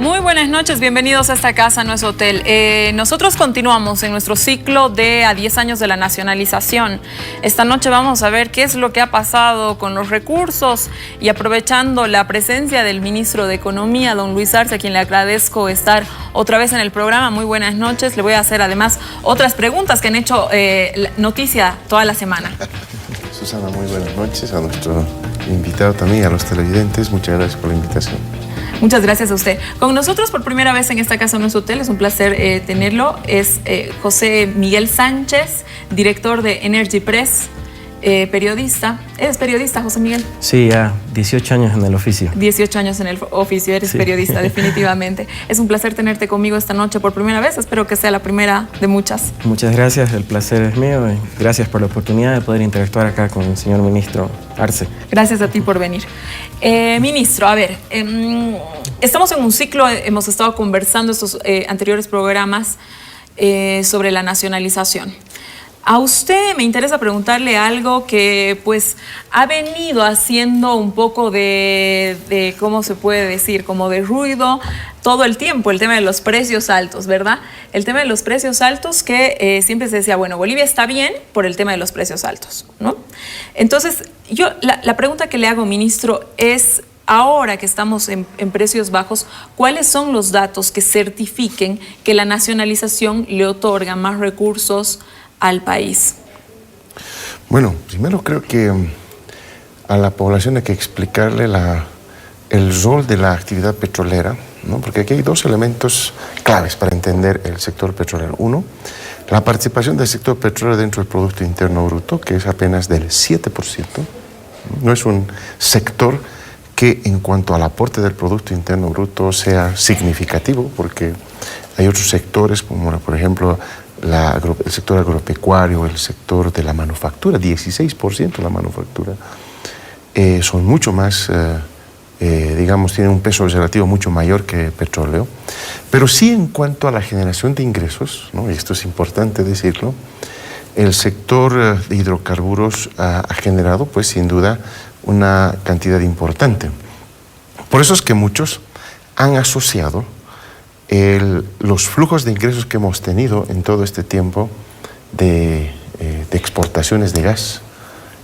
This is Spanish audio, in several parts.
Muy buenas noches, bienvenidos a esta casa, no es hotel. Nosotros continuamos en nuestro ciclo de a 10 años de la nacionalización. Esta noche vamos a ver qué es lo que ha pasado con los recursos y aprovechando la presencia del ministro de Economía, don Luis Arce, a quien le agradezco estar otra vez en el programa. Muy buenas noches. Le voy a hacer además otras preguntas que han hecho noticia toda la semana. Susana, muy buenas noches. A nuestro invitado también, a los televidentes, muchas gracias por la invitación. Muchas gracias a usted. Con nosotros por primera vez en esta casa, en nuestro hotel, es un placer tenerlo. Es José Miguel Sánchez, director de Energy Press, periodista. ¿Eres periodista, José Miguel? Sí, ya 18 años en el oficio. 18 años en el oficio, eres periodista, definitivamente. Es un placer tenerte conmigo esta noche por primera vez. Espero que sea la primera de muchas. Muchas gracias, el placer es mío. Y gracias por la oportunidad de poder interactuar acá con el señor ministro Arce. Gracias a ti por venir. Ministro, a ver, estamos en un ciclo, hemos estado conversando estos anteriores programas sobre la nacionalización. A usted me interesa preguntarle algo que pues ha venido haciendo un poco de ¿cómo se puede decir? Como de ruido todo el tiempo, el tema de los precios altos, ¿verdad? El tema de los precios altos que siempre se decía, bueno, Bolivia está bien por el tema de los precios altos, ¿no? Entonces, yo la pregunta que le hago, ministro, es ahora que estamos en precios bajos, ¿cuáles son los datos que certifiquen que la nacionalización le otorga más recursos al país? Bueno, primero creo que a la población hay que explicarle el rol de la actividad petrolera, ¿no? Porque aquí hay dos elementos claves para entender el sector petrolero. Uno, la participación del sector petrolero dentro del Producto Interno Bruto, que es apenas del 7%. No es un sector que en cuanto al aporte del Producto Interno Bruto sea significativo, porque hay otros sectores, como por ejemplo el sector agropecuario, el sector de la manufactura, 16% de la manufactura, son mucho más, digamos, tienen un peso relativo mucho mayor que petróleo. Pero sí en cuanto a la generación de ingresos, ¿no? Y esto es importante decirlo, el sector de hidrocarburos ha generado, pues sin duda, una cantidad importante. Por eso es que muchos han asociado los flujos de ingresos que hemos tenido en todo este tiempo de exportaciones de gas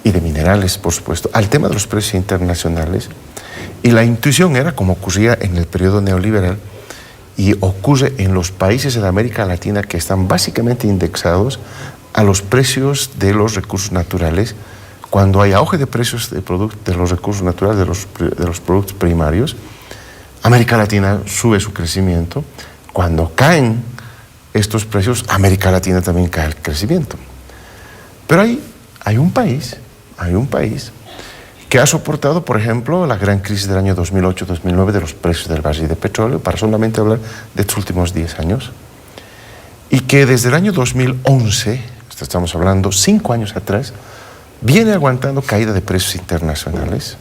y de minerales, por supuesto, al tema de los precios internacionales. Y la intuición era, como ocurría en el periodo neoliberal y ocurre en los países de América Latina que están básicamente indexados a los precios de los recursos naturales. Cuando hay auge de precios de los recursos naturales, de los productos primarios, América Latina sube su crecimiento. Cuando caen estos precios, América Latina también cae el crecimiento. Pero hay un país que ha soportado, por ejemplo, la gran crisis del año 2008-2009 de los precios del barril de petróleo, para solamente hablar de estos últimos 10 años, y que desde el año 2011, estamos hablando 5 años atrás, viene aguantando caída de precios internacionales.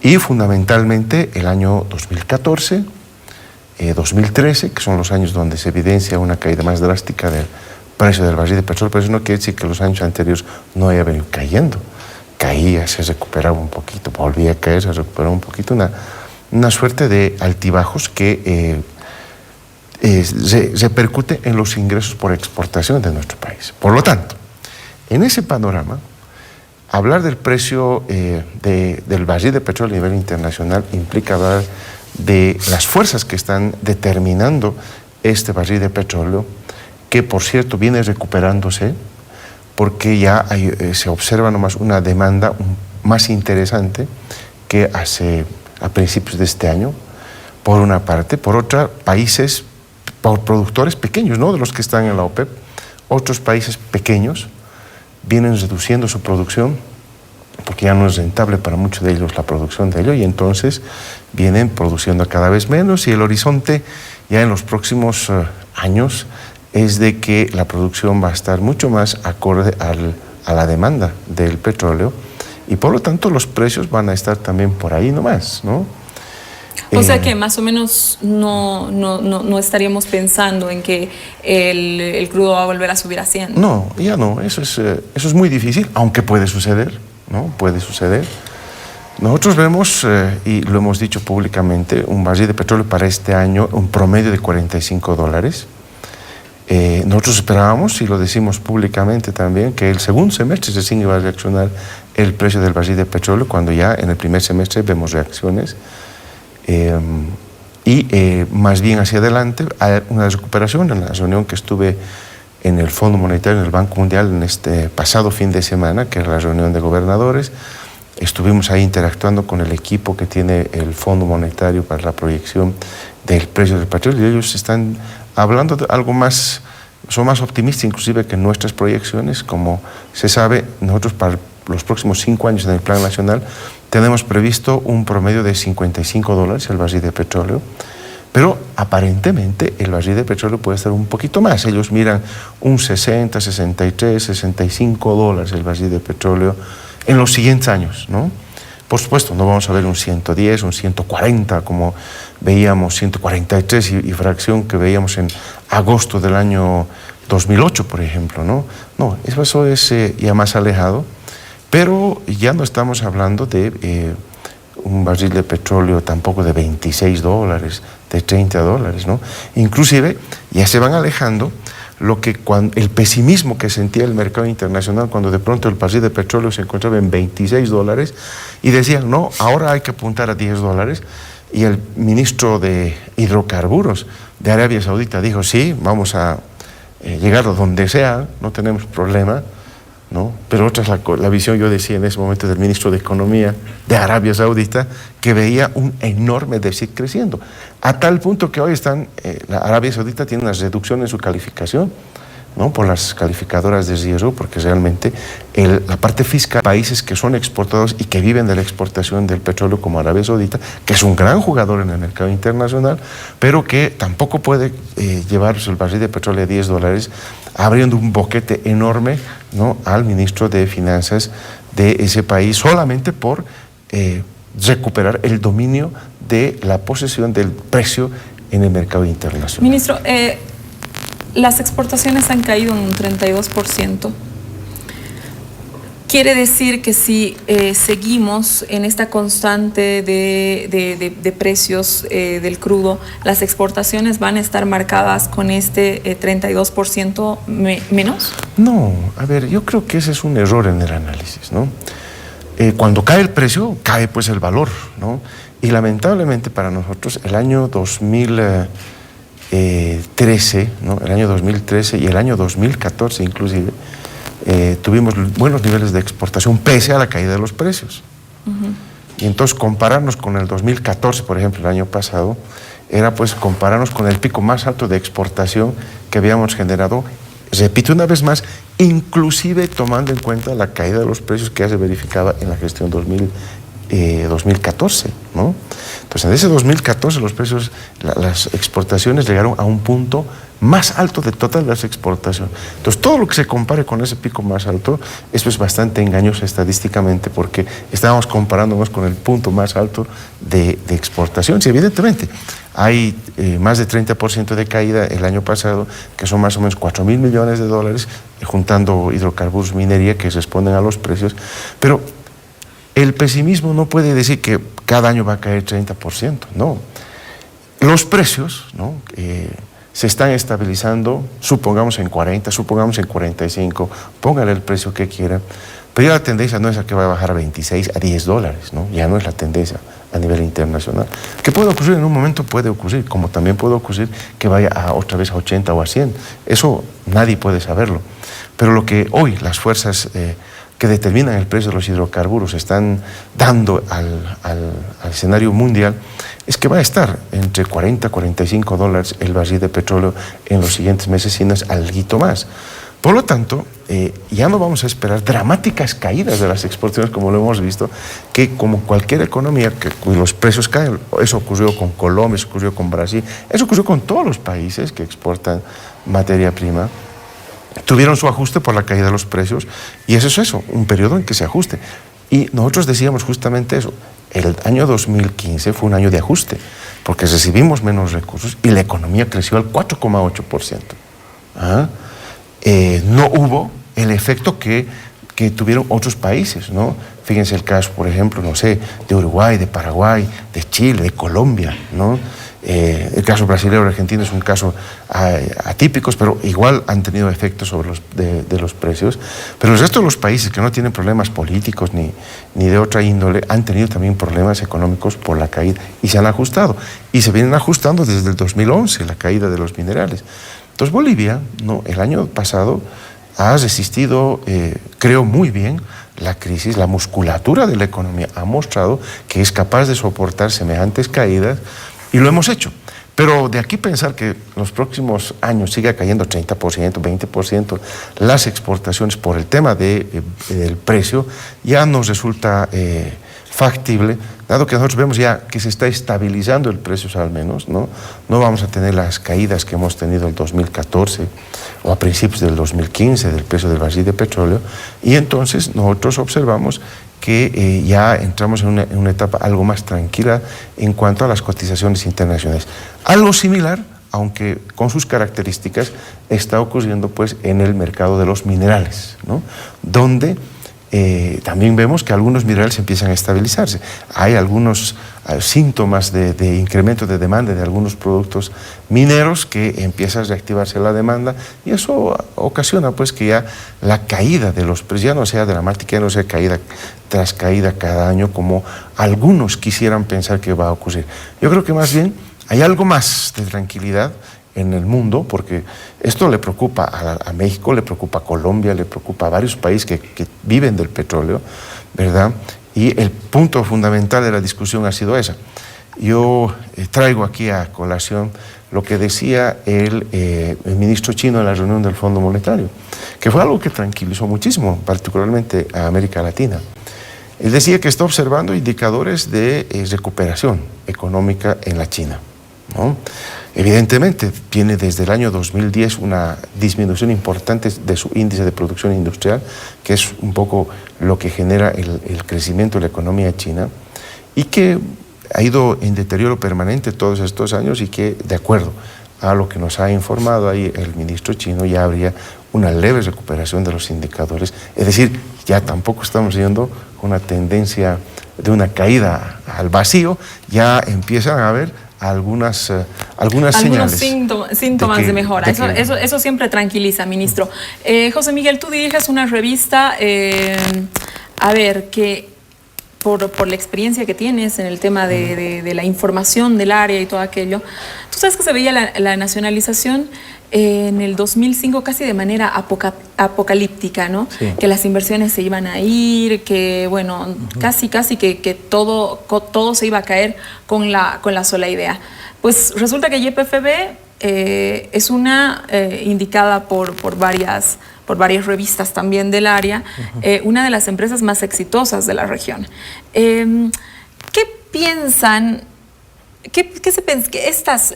Y fundamentalmente el año 2014, 2013, que son los años donde se evidencia una caída más drástica del precio del barril de petróleo, pero eso no quiere decir que los años anteriores no haya venido cayendo. Caía, se recuperaba un poquito, volvía a caer, se recuperaba un poquito, una suerte de altibajos que repercute en los ingresos por exportación de nuestro país. Por lo tanto, en ese panorama, hablar del precio del barril de petróleo a nivel internacional implica hablar de las fuerzas que están determinando este barril de petróleo, que por cierto viene recuperándose porque ya se observa nomás una demanda más interesante que a principios de este año, por una parte. Por otra, países, por productores pequeños, ¿no? De los que están en la OPEP, otros países pequeños vienen reduciendo su producción porque ya no es rentable para muchos de ellos la producción de ello, y entonces vienen produciendo cada vez menos, y el horizonte ya en los próximos años es de que la producción va a estar mucho más acorde a la demanda del petróleo, y por lo tanto los precios van a estar también por ahí nomás, ¿no? O sea que más o menos no estaríamos pensando en que el crudo va a volver a subir a 100. No, ya no, eso es muy difícil, aunque puede suceder, ¿no? Puede suceder. Nosotros vemos, y lo hemos dicho públicamente, un barril de petróleo para este año, un promedio de $45. Nosotros esperábamos, y lo decimos públicamente también, que el segundo semestre recién iba a reaccionar el precio del barril de petróleo, cuando ya en el primer semestre vemos reacciones. Más bien hacia adelante, hay una recuperación. En la reunión que estuve en el Fondo Monetario, en el Banco Mundial, en este pasado fin de semana, que era la reunión de gobernadores, estuvimos ahí interactuando con el equipo que tiene el Fondo Monetario para la proyección del precio del petróleo, y ellos están hablando de algo más, son más optimistas inclusive que nuestras proyecciones. Como se sabe, nosotros para los próximos 5 años en el Plan Nacional tenemos previsto un promedio de $55 el barril de petróleo, pero aparentemente el barril de petróleo puede estar un poquito más. Ellos miran un 60, 63, $65 el barril de petróleo en los siguientes años, ¿no? Por supuesto, no vamos a ver un 110, un 140, como veíamos, 143 y fracción que veíamos en agosto del año 2008, por ejemplo, ¿no? No, eso es ya más alejado, pero ya no estamos hablando de un barril de petróleo tampoco de $26, de $30, ¿no? Inclusive ya se van alejando el pesimismo que sentía el mercado internacional cuando de pronto el barril de petróleo se encontraba en $26 y decían, no, ahora hay que apuntar a $10, y el ministro de Hidrocarburos de Arabia Saudita dijo, sí, vamos a llegar a donde sea, no tenemos problema, ¿no? Pero otra es la visión, yo decía en ese momento, del ministro de Economía de Arabia Saudita, que veía un enorme déficit creciendo, a tal punto que hoy la Arabia Saudita tiene una reducción en su calificación, ¿no? Por las calificadoras de riesgo, porque realmente la parte fiscal, países que son exportadores y que viven de la exportación del petróleo, como Arabia Saudita, que es un gran jugador en el mercado internacional, pero que tampoco puede llevarse el barril de petróleo a $10, abriendo un boquete enorme, ¿no?, al ministro de Finanzas de ese país, solamente por recuperar el dominio de la posesión del precio en el mercado internacional. Ministro, las exportaciones han caído en un 32%. Quiere decir que si seguimos en esta constante de precios del crudo, las exportaciones van a estar marcadas con este 32% menos. No, a ver, yo creo que ese es un error en el análisis, ¿no? Cuando cae el precio, cae pues el valor, ¿no? Y lamentablemente para nosotros el año 2013, ¿no? El año 2013 y el año 2014 inclusive, tuvimos buenos niveles de exportación pese a la caída de los precios. Y entonces compararnos con el 2014, por ejemplo, el año pasado, era pues compararnos con el pico más alto de exportación que habíamos generado, repito una vez más, inclusive tomando en cuenta la caída de los precios que ya se verificaba en la gestión 2014, ¿no? Entonces, en ese 2014 los precios, las exportaciones llegaron a un punto más alto de todas las exportaciones. Entonces, todo lo que se compare con ese pico más alto, eso es bastante engañoso estadísticamente, porque estábamos comparándonos con el punto más alto de exportación. Sí, evidentemente, hay más de 30% de caída el año pasado, que son más o menos $4.000 millones, juntando hidrocarburos, minería, que responden a los precios, pero el pesimismo no puede decir que cada año va a caer 30%, no. Los precios, ¿no?, se están estabilizando, supongamos en 40, supongamos en 45, póngale el precio que quiera, pero ya la tendencia no es a que va a bajar a 26, a $10, ¿no? Ya no es la tendencia a nivel internacional. ¿Qué puede ocurrir en un momento? Puede ocurrir, como también puede ocurrir que vaya otra vez a 80 o a 100. Eso nadie puede saberlo. Pero lo que hoy las fuerzas que determinan el precio de los hidrocarburos están dando al escenario mundial es que va a estar entre 40 y $45 el barril de petróleo en los siguientes meses, si no es algo más. Por lo tanto, ya no vamos a esperar dramáticas caídas de las exportaciones como lo hemos visto, que como cualquier economía cuyos precios caen, eso ocurrió con Colombia, eso ocurrió con Brasil, eso ocurrió con todos los países que exportan materia prima, tuvieron su ajuste por la caída de los precios, y eso es eso, un periodo en que se ajuste. Y nosotros decíamos justamente eso, el año 2015 fue un año de ajuste, porque recibimos menos recursos y la economía creció al 4,8%. No hubo el efecto que que tuvieron otros países, ¿no? Fíjense el caso, por ejemplo, no sé, de Uruguay, de Paraguay, de Chile, de Colombia, ¿no? El caso brasileño y argentino es un caso atípico, pero igual han tenido efectos sobre los precios. Pero el resto de los países que no tienen problemas políticos ni de otra índole han tenido también problemas económicos por la caída y se han ajustado. Y se vienen ajustando desde el 2011, la caída de los minerales. Entonces Bolivia, ¿no?, el año pasado ha resistido, creo, muy bien la crisis. La musculatura de la economía ha mostrado que es capaz de soportar semejantes caídas. Y lo hemos hecho. Pero de aquí pensar que los próximos años siga cayendo 30%, 20% las exportaciones por el tema del precio, ya nos resulta factible, dado que nosotros vemos ya que se está estabilizando el precio al menos, ¿no? No vamos a tener las caídas que hemos tenido en el 2014 o a principios del 2015 del precio del barril de petróleo, y entonces nosotros observamos que ya entramos en una etapa algo más tranquila en cuanto a las cotizaciones internacionales. Algo similar, aunque con sus características, está ocurriendo pues en el mercado de los minerales, ¿no? Donde también vemos que algunos minerales empiezan a estabilizarse. Hay algunos síntomas de incremento de demanda de algunos productos mineros que empieza a reactivarse la demanda, y eso ocasiona pues que ya la caída de los precios ya no sea dramática, ya no sea caída tras caída cada año como algunos quisieran pensar que va a ocurrir. Yo creo que más bien hay algo más de tranquilidad en el mundo, porque esto le preocupa a México, le preocupa a Colombia, le preocupa a varios países que viven del petróleo, ¿verdad? Y el punto fundamental de la discusión ha sido esa. Yo traigo aquí a colación lo que decía el ministro chino en la reunión del Fondo Monetario, que fue algo que tranquilizó muchísimo, particularmente a América Latina. Él decía que está observando indicadores de recuperación económica en la China, ¿no? Evidentemente tiene desde el año 2010 una disminución importante de su índice de producción industrial, que es un poco lo que genera el crecimiento de la economía china, y que ha ido en deterioro permanente todos estos años, y que, de acuerdo a lo que nos ha informado ahí el ministro chino, ya habría una leve recuperación de los indicadores. Es decir, ya tampoco estamos viendo una tendencia de una caída al vacío, ya empiezan a haber algunas señales. Síntomas de mejora. Eso siempre tranquiliza, ministro. José Miguel, tú diriges una revista, a ver, que por la experiencia que tienes en el tema de la información del área y todo aquello, tú sabes que se veía la nacionalización en el 2005 casi de manera apocalíptica, ¿no? Sí. Que las inversiones se iban a ir, que bueno, casi que todo se iba a caer con la sola idea. Pues resulta que YPFB es una indicada por varias revistas también del área, una de las empresas más exitosas de la región. ¿Qué piensan? ¿Qué se piensa? Que estas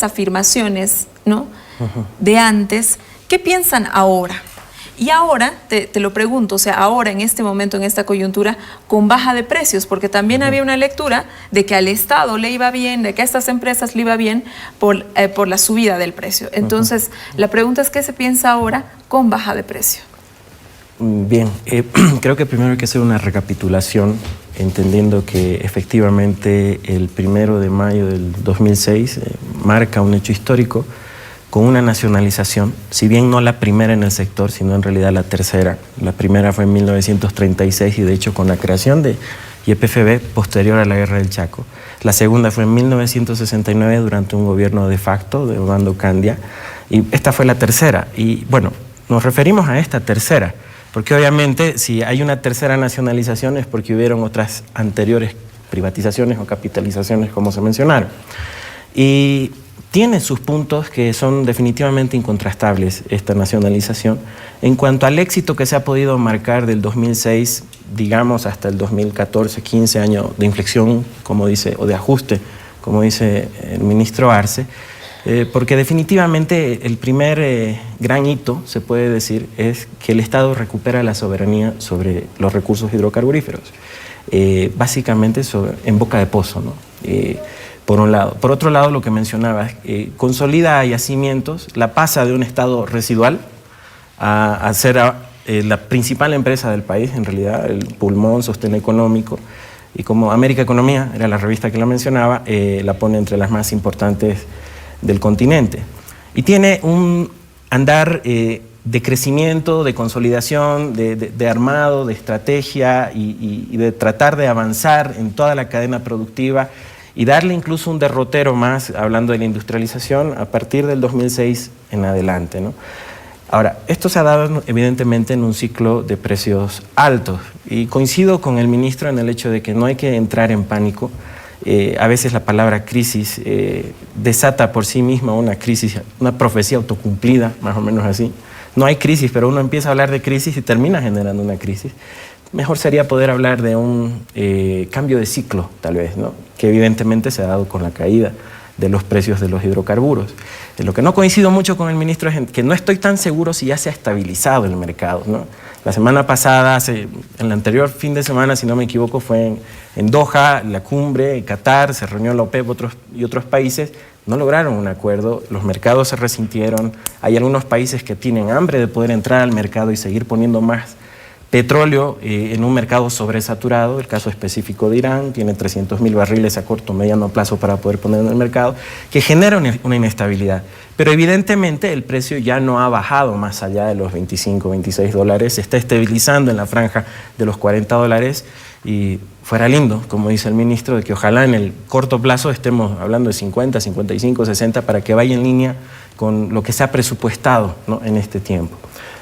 afirmaciones, ¿no?, de antes, ¿qué piensan ahora? Y ahora, te lo pregunto, o sea, ahora en este momento, en esta coyuntura, con baja de precios, porque también había una lectura de que al Estado le iba bien, de que a estas empresas le iba bien por la subida del precio. Entonces, la pregunta es, ¿qué se piensa ahora con baja de precio? Bien, creo que primero hay que hacer una recapitulación, entendiendo que efectivamente el 1 de mayo del 2006 marca un hecho histórico con una nacionalización, si bien no la primera en el sector, sino en realidad la tercera. La primera fue en 1936 y de hecho con la creación de YPFB posterior a la Guerra del Chaco. La segunda fue en 1969 durante un gobierno de facto de Obando Candia, y esta fue la tercera. Y bueno, nos referimos a esta tercera porque obviamente si hay una tercera nacionalización es porque hubieron otras anteriores privatizaciones o capitalizaciones, como se mencionaron. Y tiene sus puntos que son definitivamente incontrastables esta nacionalización. En cuanto al éxito que se ha podido marcar del 2006, digamos, hasta el 2014, 15 años de inflexión, como dice, o de ajuste, como dice el ministro Arce, porque definitivamente el primer gran hito, se puede decir, es que el Estado recupera la soberanía sobre los recursos hidrocarburíferos, básicamente en boca de pozo, ¿no? Por un lado. Por otro lado, lo que mencionabas, consolida yacimientos, la pasa de un estado residual a ser la principal empresa del país, en realidad, el pulmón, sostén económico, y como América Economía, era la revista que la mencionaba, la pone entre las más importantes del continente. Y tiene un andar de crecimiento, de consolidación, de armado, de estrategia y de tratar de avanzar en toda la cadena productiva y darle incluso un derrotero más, hablando de la industrialización, a partir del 2006 en adelante, ¿no? Ahora, esto se ha dado evidentemente en un ciclo de precios altos y coincido con el ministro en el hecho de que no hay que entrar en pánico. A veces la palabra crisis desata por sí misma una crisis, una profecía autocumplida, más o menos así. No hay crisis, pero uno empieza a hablar de crisis y termina generando una crisis. Mejor sería poder hablar de un cambio de ciclo, tal vez, ¿no? Que evidentemente se ha dado con la caída de los precios de los hidrocarburos. Lo que no coincido mucho con el ministro es que no estoy tan seguro si ya se ha estabilizado el mercado, ¿no? La semana pasada, en el anterior fin de semana, si no me equivoco, fue en Doha, la cumbre, en Qatar, se reunió la OPEP y otros países, no lograron un acuerdo, los mercados se resintieron, hay algunos países que tienen hambre de poder entrar al mercado y seguir poniendo más petróleo en un mercado sobresaturado. El caso específico de Irán tiene 300.000 barriles a corto o mediano plazo para poder poner en el mercado, que genera una inestabilidad. Pero evidentemente el precio ya no ha bajado más allá de los 25, 26 dólares, se está estabilizando en la franja de los 40 dólares y fuera lindo, como dice el ministro, de que ojalá en el corto plazo estemos hablando de 50, 55, 60 para que vaya en línea con lo que se ha presupuestado, ¿no?, en este tiempo.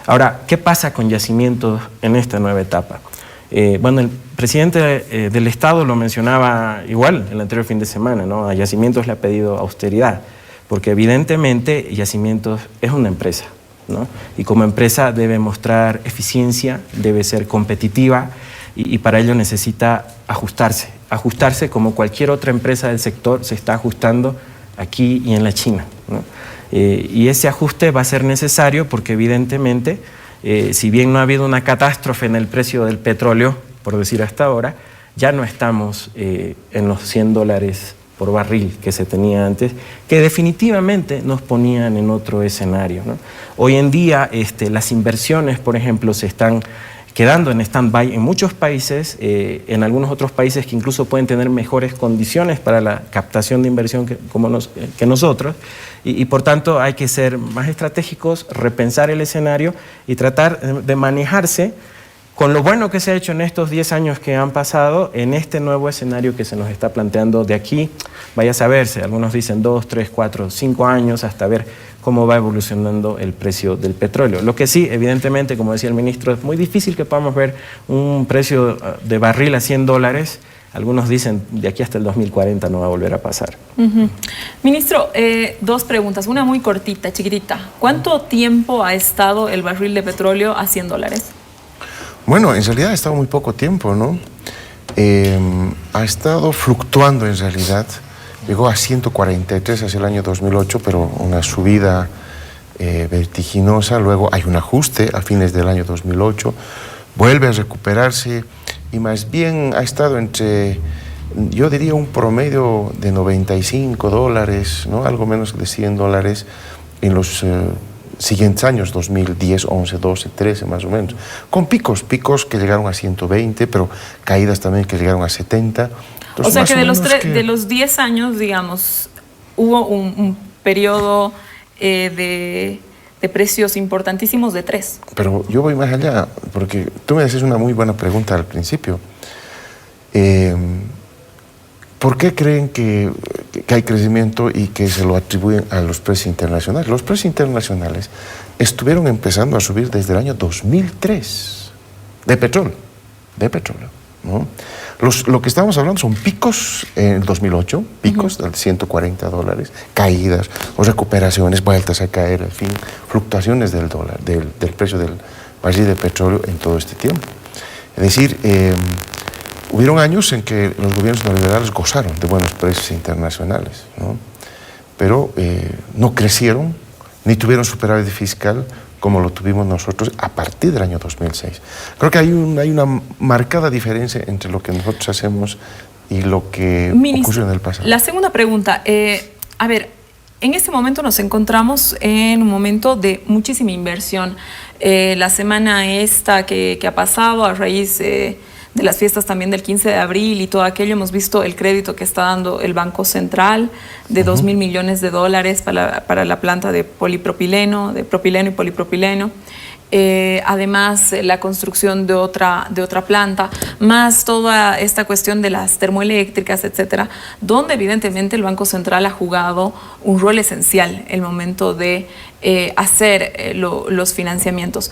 Ahora, ¿qué pasa con yacimientos en esta nueva etapa? Bueno, el presidente del Estado lo mencionaba igual el anterior fin de semana, ¿no? A Yacimientos le ha pedido austeridad, porque evidentemente Yacimientos es una empresa, ¿no? Y como empresa debe mostrar eficiencia, debe ser competitiva y para ello necesita ajustarse como cualquier otra empresa del sector se está ajustando aquí y en la China, ¿no? Y ese ajuste va a ser necesario porque evidentemente, si bien no ha habido una catástrofe en el precio del petróleo, por decir hasta ahora, ya no estamos en los 100 dólares por barril que se tenía antes, que definitivamente nos ponían en otro escenario, ¿no? Hoy en día las inversiones, por ejemplo, se están quedando en stand-by en muchos países, en algunos otros países que incluso pueden tener mejores condiciones para la captación de inversión que nosotros, y por tanto hay que ser más estratégicos, repensar el escenario y tratar de manejarse con lo bueno que se ha hecho en estos 10 años que han pasado en este nuevo escenario que se nos está planteando de aquí, vaya a saberse, algunos dicen 2, 3, 4, 5 años hasta ver cómo va evolucionando el precio del petróleo. Lo que sí, evidentemente, como decía el ministro, es muy difícil que podamos ver un precio de barril a 100 dólares. Algunos dicen de aquí hasta el 2040 no va a volver a pasar. Ministro, dos preguntas, una muy cortita, chiquitita. ¿Cuánto tiempo ha estado el barril de petróleo a 100 dólares? Bueno, en realidad ha estado muy poco tiempo, ¿no? Ha estado fluctuando en realidad. Llegó a 143 hacia el año 2008, pero una subida vertiginosa. Luego hay un ajuste a fines del año 2008. Vuelve a recuperarse y más bien ha estado entre, yo diría, un promedio de 95 dólares, ¿no? Algo menos de 100 dólares en los siguientes años, 2010, 11, 12, 13 más o menos. Con picos que llegaron a 120, pero caídas también que llegaron a 70. Entonces, o sea que de los 10 años, digamos, hubo un periodo de precios importantísimos de 3. Pero yo voy más allá, porque tú me decías una muy buena pregunta al principio. ¿Por qué creen que hay crecimiento y que se lo atribuyen a los precios internacionales? Los precios internacionales estuvieron empezando a subir desde el año 2003 de petróleo, ¿no? Lo que estamos hablando son picos en el 2008, picos de 140 dólares, caídas o recuperaciones, vueltas a caer, en fin, fluctuaciones del dólar, del precio del barril de petróleo en todo este tiempo. Es decir, hubieron años en que los gobiernos neoliberales gozaron de buenos precios internacionales, ¿no? Pero no crecieron ni tuvieron superávit fiscal como lo tuvimos nosotros a partir del año 2006. Creo que hay una marcada diferencia entre lo que nosotros hacemos y lo que ocurrió en el pasado. La segunda pregunta, a ver, en este momento nos encontramos en un momento de muchísima inversión. La semana esta que ha pasado a raíz de las fiestas también del 15 de abril y todo aquello, hemos visto el crédito que está dando el Banco Central de 2.000 millones de dólares para la planta de polipropileno, de propileno y polipropileno. Además, la construcción de otra planta, más toda esta cuestión de las termoeléctricas, etcétera, donde evidentemente el Banco Central ha jugado un rol esencial en el momento de hacer los financiamientos.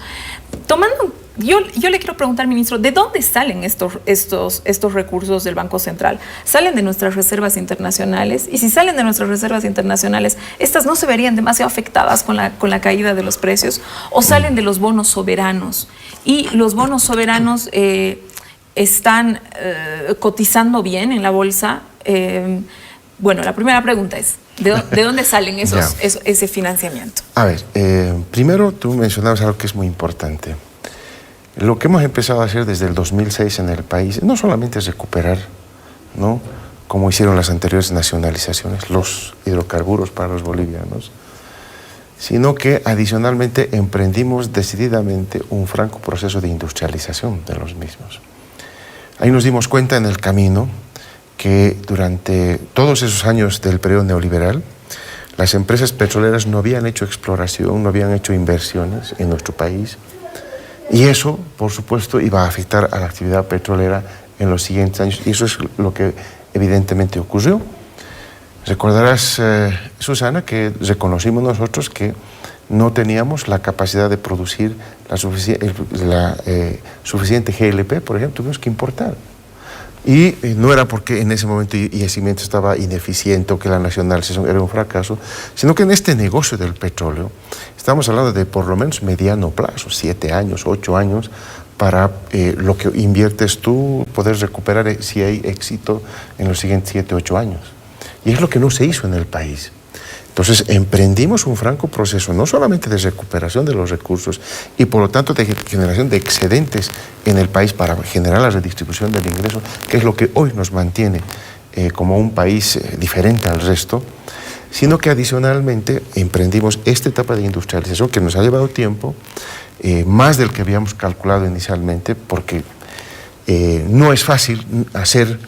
Yo le quiero preguntar, ministro, ¿de dónde salen estos recursos del Banco Central? ¿Salen de nuestras reservas internacionales? Y si salen de nuestras reservas internacionales, ¿estas no se verían demasiado afectadas con la caída de los precios? ¿O salen de los bonos soberanos? Y los bonos soberanos están cotizando bien en la bolsa. Bueno, la primera pregunta es, ¿de dónde salen ese financiamiento? A ver, primero tú mencionabas algo que es muy importante. Lo que hemos empezado a hacer desde el 2006 en el país no solamente es recuperar, ¿no?, como hicieron las anteriores nacionalizaciones, los hidrocarburos para los bolivianos, sino que adicionalmente emprendimos decididamente un franco proceso de industrialización de los mismos. Ahí nos dimos cuenta en el camino que durante todos esos años del periodo neoliberal, las empresas petroleras no habían hecho exploración, no habían hecho inversiones en nuestro país. Y eso, por supuesto, iba a afectar a la actividad petrolera en los siguientes años. Y eso es lo que evidentemente ocurrió. Recordarás, Susana, que reconocimos nosotros que no teníamos la capacidad de producir la suficiente GLP, por ejemplo, tuvimos que importar. Y no era porque en ese momento Yacimiento estaba ineficiente o que la nacionalización era un fracaso, sino que en este negocio del petróleo estamos hablando de por lo menos mediano plazo, 7 años, 8 años, para lo que inviertes tú, poder recuperar si hay éxito en los siguientes 7, 8 años. Y es lo que no se hizo en el país. Entonces emprendimos un franco proceso, no solamente de recuperación de los recursos y por lo tanto de generación de excedentes en el país para generar la redistribución del ingreso, que es lo que hoy nos mantiene como un país diferente al resto, sino que adicionalmente emprendimos esta etapa de industrialización que nos ha llevado tiempo, más del que habíamos calculado inicialmente, porque no es fácil hacer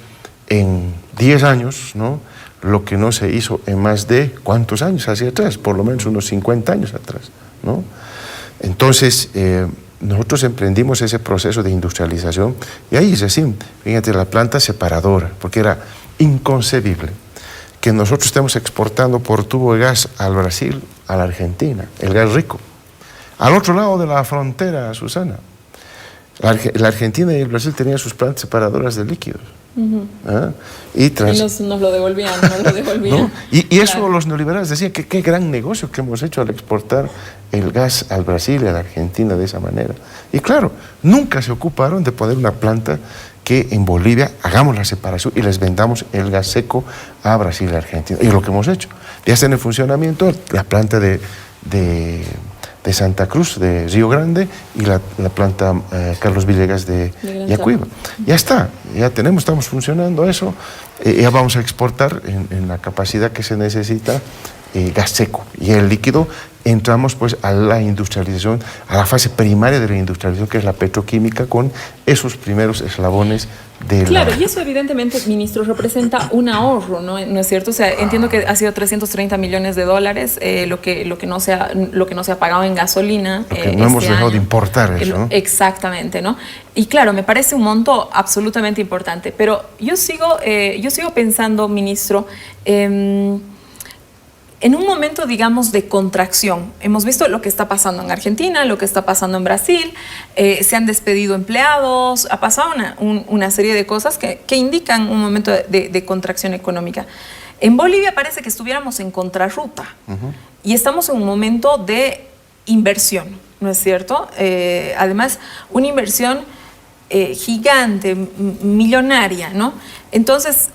en 10 años, ¿no?, lo que no se hizo en más de ¿cuántos años hacia atrás? Por lo menos unos 50 años atrás, ¿no? Entonces, nosotros emprendimos ese proceso de industrialización y ahí recién, fíjate, la planta separadora, porque era inconcebible que nosotros estemos exportando por tubo de gas al Brasil, a la Argentina, el gas rico. Al otro lado de la frontera, Susana, la Argentina y el Brasil tenían sus plantas separadoras de líquidos. Y nos lo devolvían, ¿no? Y eso claro. Los neoliberales decían que qué gran negocio que hemos hecho al exportar el gas al Brasil y a la Argentina de esa manera. Y claro, nunca se ocuparon de poner una planta que en Bolivia hagamos la separación y les vendamos el gas seco a Brasil y a Argentina. Y es lo que hemos hecho. Ya está en funcionamiento la planta de Santa Cruz, de Río Grande, y la planta Carlos Villegas de Yacuiba. Ya está, estamos funcionando eso, ya vamos a exportar en la capacidad que se necesita gas seco. Y el líquido entramos pues a la industrialización, a la fase primaria de la industrialización, que es la petroquímica, con esos primeros eslabones de Claro, y eso evidentemente, ministro, representa un ahorro, ¿no es cierto? O sea, entiendo que ha sido 330 millones de dólares lo que no se ha pagado en gasolina. Lo que no hemos dejado de importar eso, ¿no? Exactamente, ¿no? Y claro, me parece un monto absolutamente importante, pero yo sigo pensando, ministro, en un momento, digamos, de contracción. Hemos visto lo que está pasando en Argentina, lo que está pasando en Brasil, se han despedido empleados, ha pasado una serie de cosas que indican un momento de contracción económica. En Bolivia parece que estuviéramos en contrarruta y estamos en un momento de inversión, ¿no es cierto? Además, una inversión gigante, millonaria, ¿no? Entonces,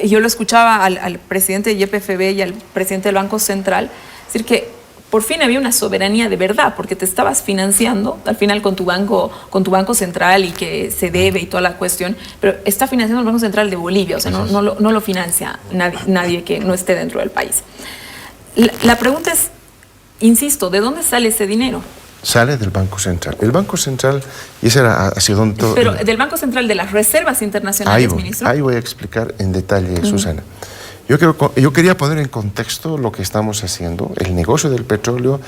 yo lo escuchaba al presidente de YPFB y al presidente del Banco Central decir que por fin había una soberanía de verdad, porque te estabas financiando al final con tu banco central y que se debe y toda la cuestión, pero está financiando el Banco Central de Bolivia, o sea, no lo financia nadie que no esté dentro del país. La pregunta es, insisto, ¿de dónde sale ese dinero? Sale del Banco Central. El Banco Central, y ese era hacia donde todo... Pero del Banco Central, de las reservas internacionales, ministro. Ahí voy a explicar en detalle, Susana. Yo quería poner en contexto lo que estamos haciendo. El negocio del petróleo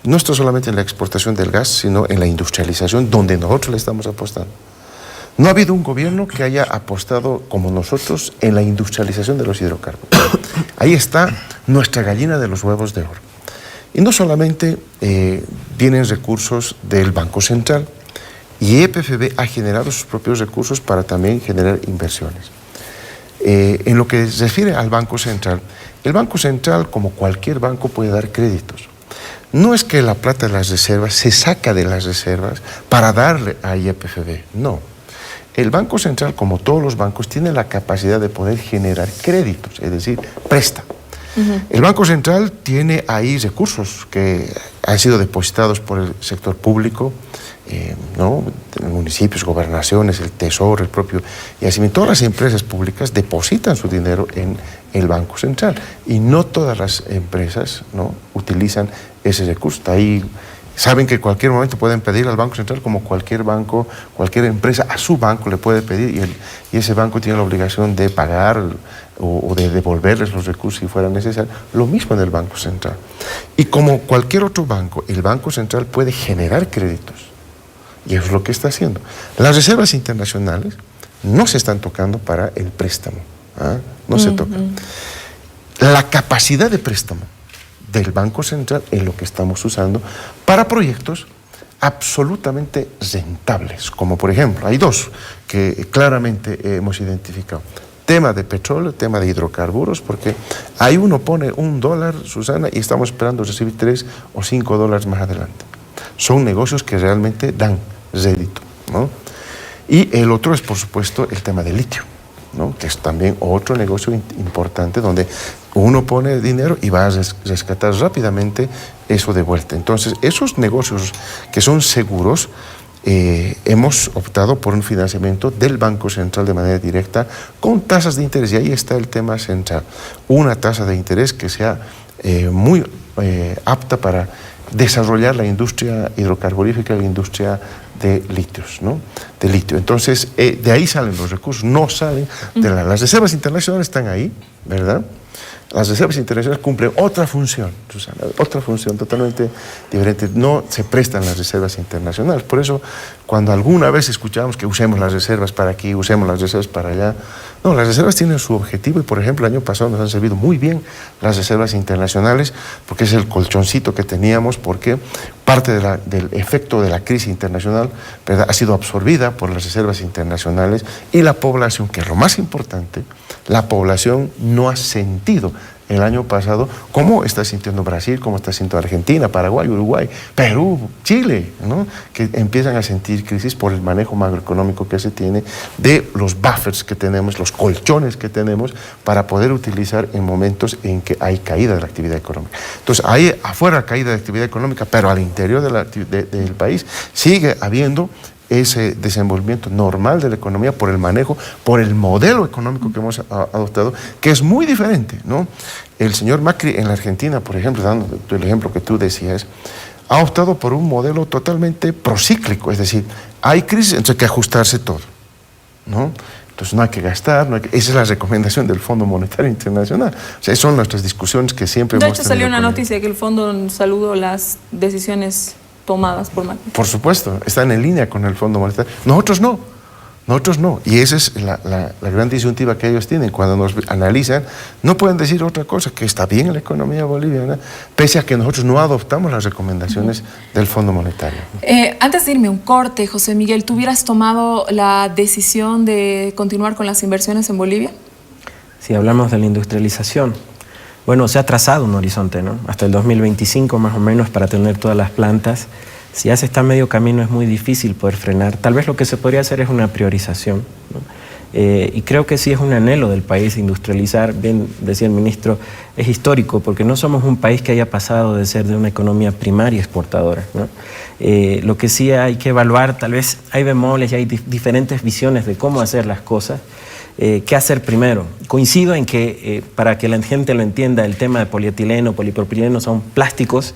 no está solamente en la exportación del gas, sino en la industrialización, donde nosotros le estamos apostando. No ha habido un gobierno que haya apostado como nosotros en la industrialización de los hidrocarburos. Ahí está nuestra gallina de los huevos de oro. Y no solamente vienen recursos del Banco Central, y EPFB ha generado sus propios recursos para también generar inversiones. En lo que se refiere al Banco Central, el Banco Central, como cualquier banco, puede dar créditos. No es que la plata de las reservas se saca de las reservas para darle a EPFB, no. El Banco Central, como todos los bancos, tiene la capacidad de poder generar créditos, es decir, presta. El Banco Central tiene ahí recursos que han sido depositados por el sector público, ¿no? Municipios, gobernaciones, el Tesoro, el propio yacimiento. Todas las empresas públicas depositan su dinero en el Banco Central y no todas las empresas, ¿no?, utilizan ese recurso. Ahí saben que en cualquier momento pueden pedir al Banco Central, como cualquier banco, cualquier empresa a su banco le puede pedir y ese banco tiene la obligación de pagar o de devolverles los recursos si fuera necesario. Lo mismo en el Banco Central. Y como cualquier otro banco, el Banco Central puede generar créditos. Y eso es lo que está haciendo. Las reservas internacionales no se están tocando para el préstamo. No se tocan. La capacidad de préstamo del Banco Central es lo que estamos usando para proyectos absolutamente rentables, como por ejemplo, hay dos que claramente hemos identificado. Tema de petróleo, tema de hidrocarburos, porque ahí uno pone $1, Susana, y estamos esperando recibir $3 o $5 más adelante. Son negocios que realmente dan rédito, ¿no? Y el otro es, por supuesto, el tema del litio, ¿no?, que es también otro negocio importante donde uno pone dinero y va a rescatar rápidamente eso de vuelta. Entonces, esos negocios que son seguros, hemos optado por un financiamiento del Banco Central de manera directa con tasas de interés, y ahí está el tema central. Una tasa de interés que sea muy apta para desarrollar la industria hidrocarburífica y la industria de litios, ¿no?, de litio. Entonces, de ahí salen los recursos, no salen de las reservas internacionales, están ahí, ¿verdad? Las reservas internacionales cumplen otra función, Susana, otra función totalmente diferente. No se prestan las reservas internacionales. Por eso, cuando alguna vez escuchamos que usemos las reservas para aquí, usemos las reservas para allá, no, las reservas tienen su objetivo y, por ejemplo, el año pasado nos han servido muy bien las reservas internacionales porque es el colchoncito que teníamos, porque parte del efecto de la crisis internacional, ¿verdad?, ha sido absorbida por las reservas internacionales y la población, que es lo más importante, la población no ha sentido el año pasado cómo está sintiendo Brasil, cómo está sintiendo Argentina, Paraguay, Uruguay, Perú, Chile, ¿no?, que empiezan a sentir crisis por el manejo macroeconómico que se tiene de los buffers que tenemos, los colchones que tenemos para poder utilizar en momentos en que hay caída de la actividad económica. Entonces, hay afuera caída de actividad económica, pero al interior del país sigue habiendo ese desenvolvimiento normal de la economía por el manejo, por el modelo económico que hemos adoptado, que es muy diferente, ¿no? El señor Macri en la Argentina, por ejemplo, dando el ejemplo que tú decías, ha optado por un modelo totalmente procíclico, es decir, hay crisis, entonces hay que ajustarse todo, ¿no? Entonces no hay que gastar, esa es la recomendación del Fondo Monetario Internacional. O sea, son nuestras discusiones que siempre hemos tenido. De hecho, salió una noticia de que el Fondo saludó las decisiones tomadas por Macri. Por supuesto, están en línea con el Fondo Monetario. Nosotros no. Y esa es la gran disyuntiva que ellos tienen. Cuando nos analizan, no pueden decir otra cosa, que está bien la economía boliviana, pese a que nosotros no adoptamos las recomendaciones del Fondo Monetario. Antes de irme a un corte, José Miguel, ¿tú hubieras tomado la decisión de continuar con las inversiones en Bolivia? Si hablamos de la industrialización, bueno, se ha trazado un horizonte, ¿no?, hasta el 2025 más o menos para tener todas las plantas. Si ya se está a medio camino es muy difícil poder frenar. Tal vez lo que se podría hacer es una priorización, ¿no? Y creo que sí es un anhelo del país industrializar. Bien decía el ministro, es histórico porque no somos un país que haya pasado de ser de una economía primaria exportadora, ¿no? Lo que sí hay que evaluar, tal vez hay bemoles y hay diferentes visiones de cómo hacer las cosas. ¿Qué hacer primero? Coincido en que, para que la gente lo entienda, el tema de polietileno, polipropileno son plásticos,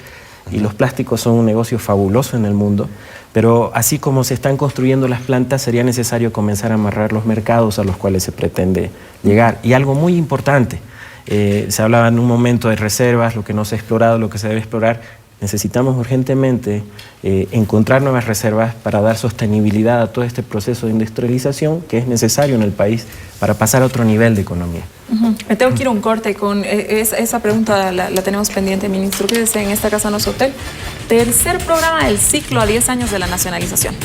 y los plásticos son un negocio fabuloso en el mundo, pero así como se están construyendo las plantas, sería necesario comenzar a amarrar los mercados a los cuales se pretende llegar. Y algo muy importante, se hablaba en un momento de reservas, lo que no se ha explorado, lo que se debe explorar. Necesitamos urgentemente encontrar nuevas reservas para dar sostenibilidad a todo este proceso de industrialización que es necesario en el país para pasar a otro nivel de economía. Me tengo que ir a un corte con esa pregunta, la tenemos pendiente, ministro. Quédese en esta casa, no es hotel. Tercer programa del ciclo a 10 años de la nacionalización.